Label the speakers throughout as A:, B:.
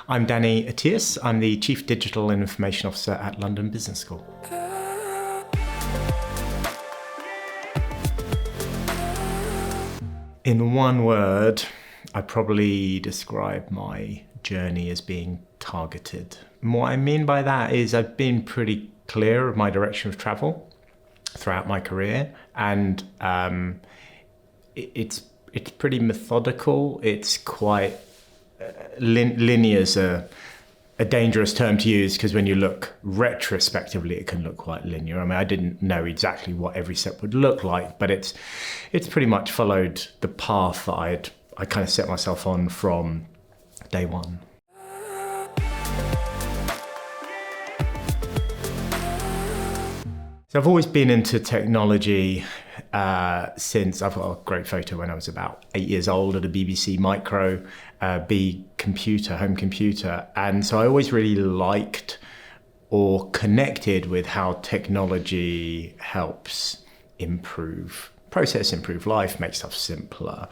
A: I'm Danny Attias. I'm the Chief Digital and Information Officer at London Business School. In one word, I probably describe my journey as being targeted. And what I mean by that is I've been pretty clear of my direction of travel throughout my career, and it's pretty methodical. It's quite linear is a dangerous term to use, because when you look retrospectively, it can look quite linear. I mean, I didn't know exactly what every step would look like, but it's pretty much followed the path that I kind of set myself on from day one. So I've always been into technology since I've got a great photo when I was about 8 years old at a BBC Micro B computer, home computer. And so I always really liked or connected with how technology helps improve process, improve life, make stuff simpler.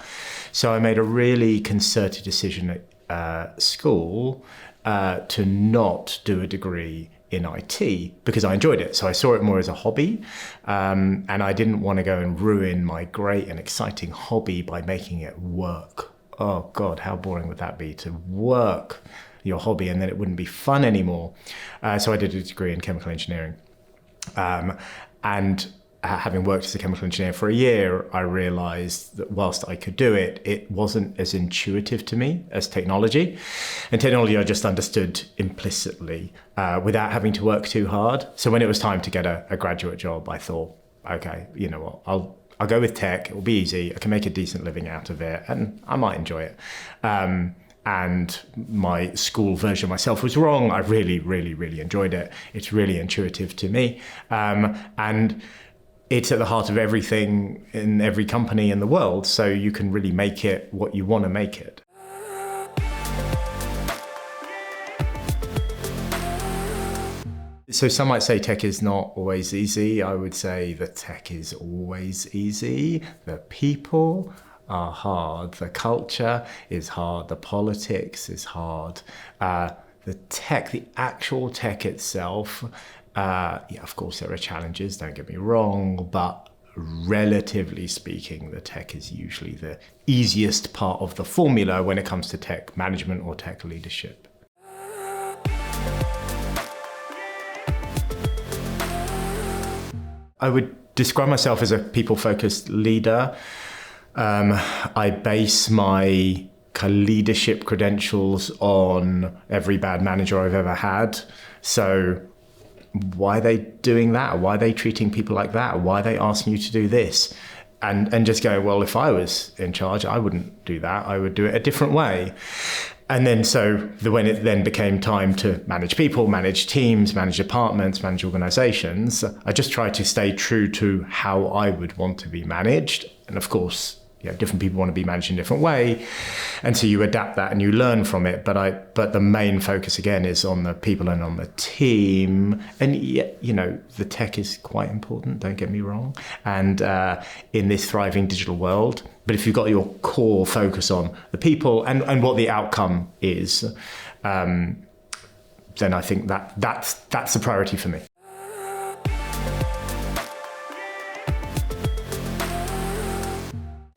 A: So I made a really concerted decision at school to not do a degree in IT because I enjoyed it. So I saw it more as a hobby, and I didn't want to go and ruin my great and exciting hobby by making it work. Oh God, how boring would that be, to work your hobby and then it wouldn't be fun anymore. So I did a degree in chemical engineering. And having worked as a chemical engineer for a year, I realized that whilst I could do it, it wasn't as intuitive to me as technology. And technology I just understood implicitly without having to work too hard. So when it was time to get a graduate job, I thought, okay, you know what, I'll go with tech. It will be easy. I can make a decent living out of it and I might enjoy it. And my school version of myself was wrong. I really, really, really enjoyed it. It's really intuitive to me. And it's at the heart of everything in every company in the world, so you can really make it what you want to make it. So some might say tech is not always easy. I would say that tech is always easy. The people are hard. The culture is hard. The politics is hard. The tech, the actual tech itself, of course, there are challenges, don't get me wrong, but relatively speaking, the tech is usually the easiest part of the formula when it comes to tech management or tech leadership. I would describe myself as a people-focused leader. I base my leadership credentials on every bad manager I've ever had. So why are they doing that? Why are they treating people like that? Why are they asking you to do this? And just go, well, if I was in charge, I wouldn't do that. I would do it a different way. And then when it then became time to manage people, manage teams, manage departments, manage organizations, I just tried to stay true to how I would want to be managed. And of course, different people want to be managed in a different way. And so you adapt that and you learn from it. But the main focus again is on the people and on the team. And the tech is quite important, don't get me wrong. And in this thriving digital world, but if you've got your core focus on the people and what the outcome is, then I think that's the priority for me.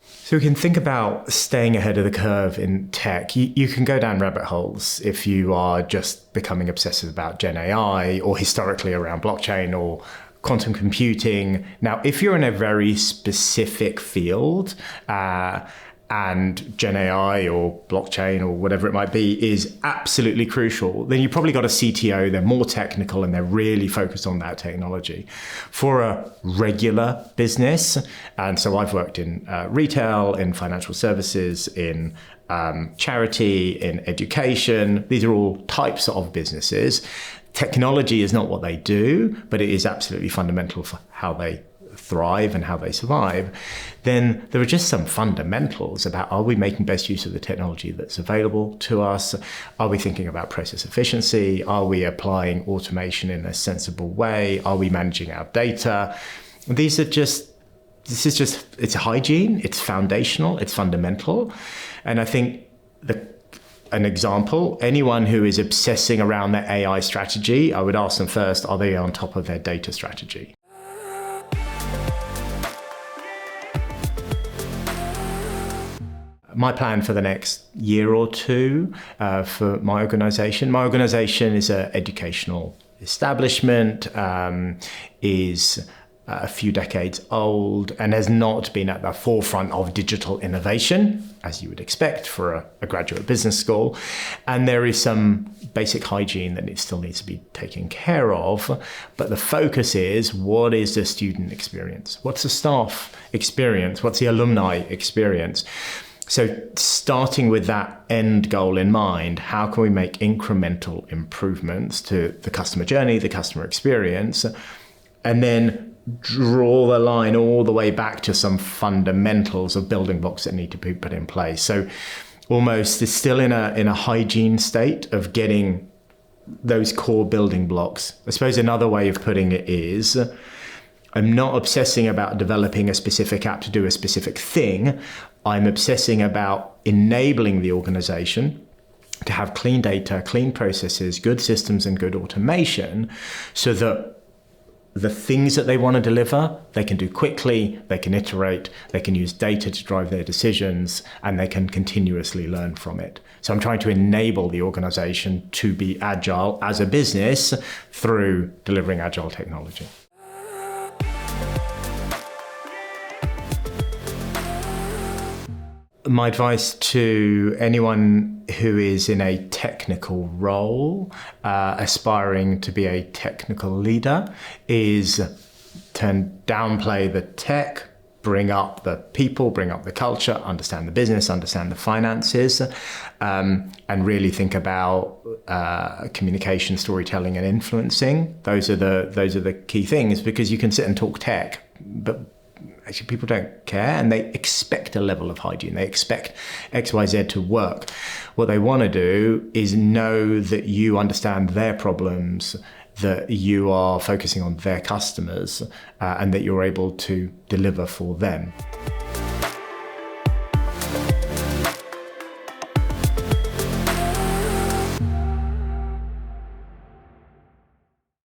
A: So we can think about staying ahead of the curve in tech. You can go down rabbit holes if you are just becoming obsessive about Gen AI or historically around blockchain or quantum computing. Now, if you're in a very specific field, and Gen AI or blockchain or whatever it might be is absolutely crucial, then you've probably got a CTO, they're more technical and they're really focused on that technology. For a regular business, and so I've worked in retail, in financial services, in charity, in education, these are all types of businesses. Technology is not what they do, but it is absolutely fundamental for how they thrive and how they survive. Then there are just some fundamentals about, are we making best use of the technology that's available to us? Are we thinking about process efficiency? Are we applying automation in a sensible way? Are we managing our data? It's hygiene, it's foundational, it's fundamental. And I think an example, anyone who is obsessing around their AI strategy, I would ask them first, are they on top of their data strategy? My plan for the next year or two for my organization is an educational establishment, is a few decades old and has not been at the forefront of digital innovation, as you would expect for a graduate business school. And there is some basic hygiene that it still needs to be taken care of. But the focus is, what is the student experience? What's the staff experience? What's the alumni experience? So starting with that end goal in mind, how can we make incremental improvements to the customer journey, the customer experience, and then draw the line all the way back to some fundamentals of building blocks that need to be put in place. So almost it's still in a hygiene state of getting those core building blocks. I suppose another way of putting it is, I'm not obsessing about developing a specific app to do a specific thing. I'm obsessing about enabling the organization to have clean data, clean processes, good systems, and good automation so that the things that they want to deliver, they can do quickly, they can iterate, they can use data to drive their decisions, and they can continuously learn from it. So I'm trying to enable the organization to be agile as a business through delivering agile technology. My advice to anyone who is in a technical role, aspiring to be a technical leader, is to downplay the tech, bring up the people, bring up the culture, understand the business, understand the finances, and really think about communication, storytelling, and influencing. Those are the key things, because you can sit and talk tech, but actually people don't care, and they expect a level of hygiene. They expect XYZ to work. What they want to do is know that you understand their problems, that you are focusing on their customers, and that you're able to deliver for them.